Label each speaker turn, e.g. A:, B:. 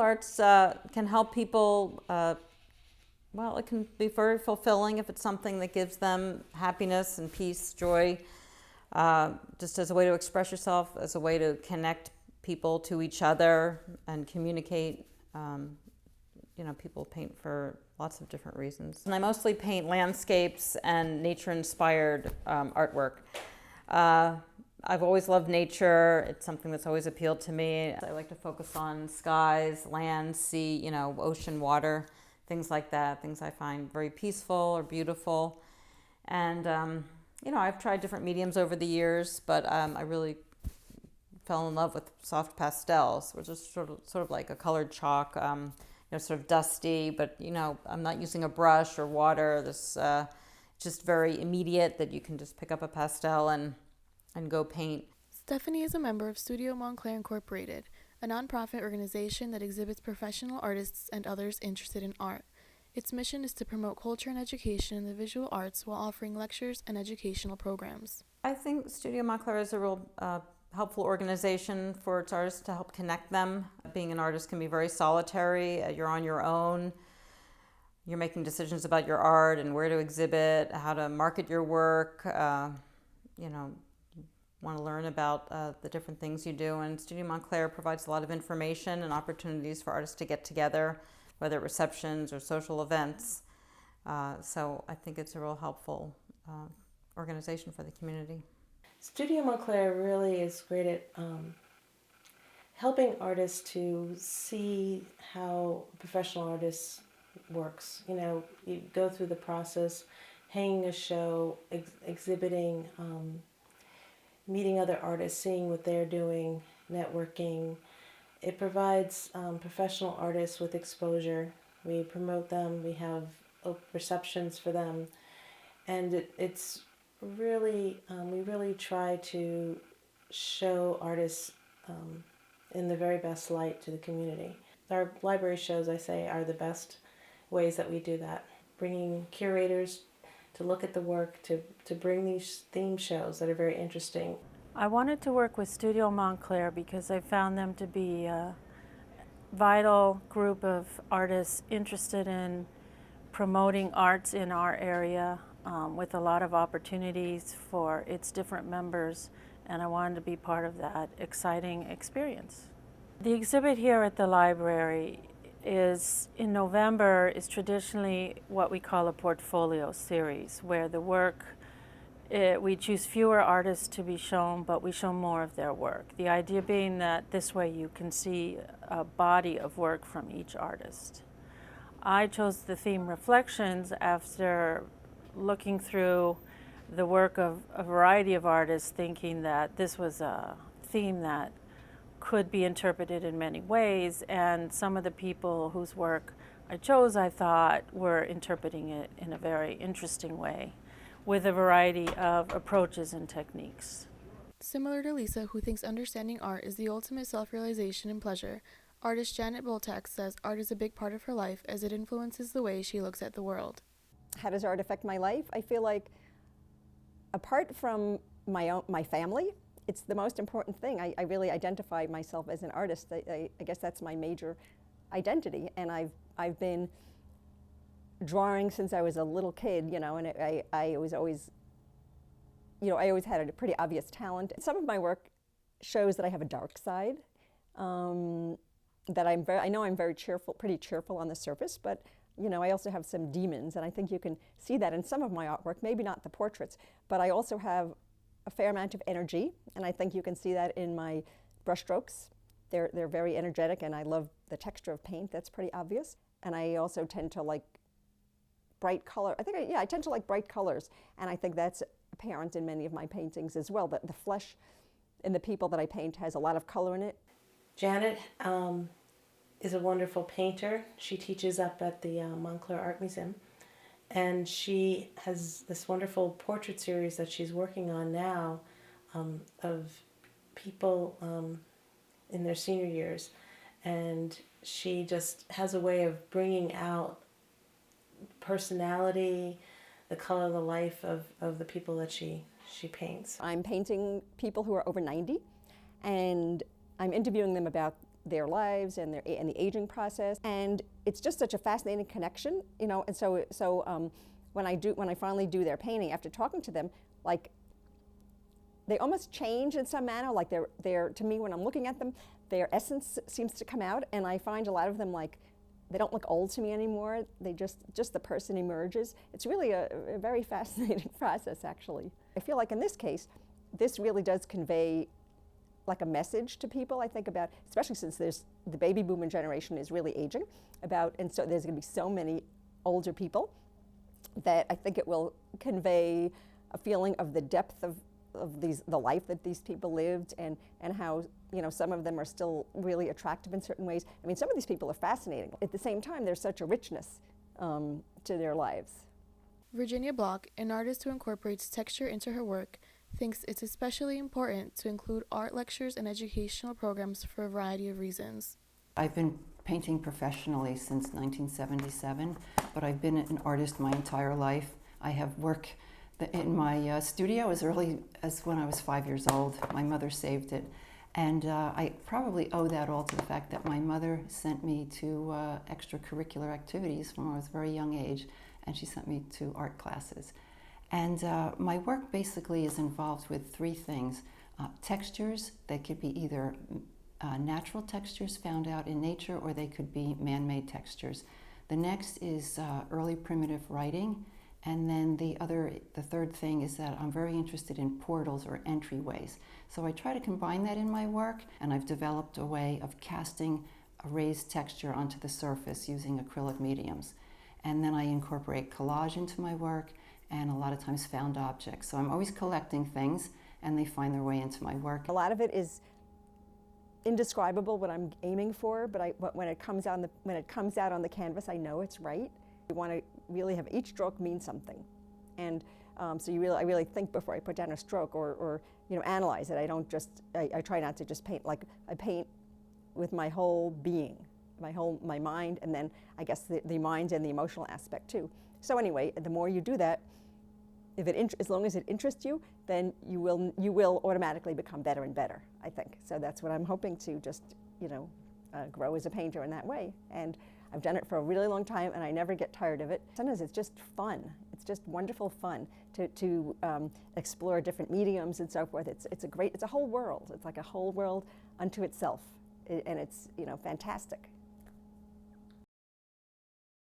A: arts can help people, well, it can be very fulfilling if it's something that gives them happiness and peace, joy, just as a way to express yourself, as a way to connect people to each other and communicate. People paint for lots of different reasons. And I mostly paint landscapes and nature-inspired artwork. I've always loved nature. It's something that's always appealed to me. I like to focus on skies, land, sea, ocean, water, things like that, things I find very peaceful or beautiful. And, I've tried different mediums over the years, but I really fell in love with soft pastels, which is sort of like a colored chalk, sort of dusty, but, I'm not using a brush or water. This just very immediate that you can just pick up a pastel and go paint.
B: Stephanie is a member of Studio Montclair Incorporated, a nonprofit organization that exhibits professional artists and others interested in art. Its mission is to promote culture and education in the visual arts while offering lectures and educational programs.
A: I think Studio Montclair is a real helpful organization for its artists to help connect them. Being an artist can be very solitary. You're on your own. You're making decisions about your art and where to exhibit, how to market your work. Want to learn about the different things you do. And Studio Montclair provides a lot of information and opportunities for artists to get together, whether at receptions or social events. So I think it's a real helpful organization for the community.
C: Studio Montclair really is great at helping artists to see how a professional artist works. You go through the process, hanging a show, exhibiting, meeting other artists, seeing what they're doing, networking. It provides professional artists with exposure. We promote them, we have receptions for them, and it's really, we really try to show artists in the very best light to the community. Our library shows, I say, are the best ways that we do that. Bringing curators to look at the work, to bring these theme shows that are very interesting.
D: I wanted to work with Studio Montclair because I found them to be a vital group of artists interested in promoting arts in our area, with a lot of opportunities for its different members, and I wanted to be part of that exciting experience. The exhibit here at the library is, in November, is traditionally what we call a portfolio series, where the work, we choose fewer artists to be shown, but we show more of their work. The idea being that this way you can see a body of work from each artist. I chose the theme Reflections after looking through the work of a variety of artists, thinking that this was a theme that could be interpreted in many ways, and some of the people whose work I chose, I thought, were interpreting it in a very interesting way, with a variety of approaches and techniques.
B: Similar to Lisa, who thinks understanding art is the ultimate self-realization and pleasure, artist Janet Boltax says art is a big part of her life as it influences the way she looks at the world.
E: How does art affect my life? I feel like, apart from my family, it's the most important thing. I really identify myself as an artist. I guess that's my major identity, and I've been drawing since I was a little kid, and I was always, I always had a pretty obvious talent. Some of my work shows that I have a dark side, that I know I'm very cheerful, pretty cheerful on the surface, but I also have some demons, and I think you can see that in some of my artwork, maybe not the portraits, but I also have a fair amount of energy, and I think you can see that in my brushstrokes. They're very energetic, and I love the texture of paint. That's pretty obvious. And I also tend to like bright color. I tend to like bright colors, and I think that's apparent in many of my paintings as well. That the flesh in the people that I paint has a lot of color in it.
C: Janet is a wonderful painter. She teaches up at the Montclair Art Museum, and she has this wonderful portrait series that she's working on now of people in their senior years, and she just has a way of bringing out personality, the color of the life of the people that she paints.
E: I'm painting people who are over 90, and I'm interviewing them about their lives and the aging process. And it's just such a fascinating connection, you know. And so when I finally do their painting, after talking to them, like, they almost change in some manner. Like, they're to me, when I'm looking at them, their essence seems to come out, and I find a lot of them, like, they don't look old to me anymore. They just the person emerges. It's really a very fascinating process, actually. I feel like in this case, this really does convey like a message to people, I think, about, especially since the baby boomer generation is really aging, and so there's going to be so many older people, that I think it will convey a feeling of the depth of the life that these people lived, and how, you know, some of them are still really attractive in certain ways. I mean, some of these people are fascinating. At the same time, there's such a richness to their lives.
B: Virginia Block, an artist who incorporates texture into her work, thinks it's especially important to include art lectures and educational programs for a variety of reasons.
F: I've been painting professionally since 1977, but I've been an artist my entire life. I have work in my studio as early as when I was 5 years old. My mother saved it. And I probably owe that all to the fact that my mother sent me to extracurricular activities from when I was a very young age, and she sent me to art classes. And my work basically is involved with three things. Textures, they could be either natural textures found out in nature, or they could be man-made textures. The next is early primitive writing. And then the third thing is that I'm very interested in portals or entryways. So I try to combine that in my work, and I've developed a way of casting a raised texture onto the surface using acrylic mediums. And then I incorporate collage into my work, and a lot of times found objects. So I'm always collecting things, and they find their way into my work.
E: A lot of it is indescribable, what I'm aiming for, but when it comes out on the canvas, I know it's right. You want to really have each stroke mean something, and so I really think before I put down a stroke, or you know, analyze it. I try not to just paint. Like, I paint with my whole being, my mind, and then I guess the mind and the emotional aspect too. So anyway, the more you do that, as long as it interests you, then you will automatically become better and better, I think. So that's what I'm hoping to just, you know, grow as a painter in that way. And I've done it for a really long time, and I never get tired of it. Sometimes it's just fun. It's just wonderful fun to explore different mediums and so forth. It's a whole world. It's like a whole world unto itself, and it's, you know, fantastic.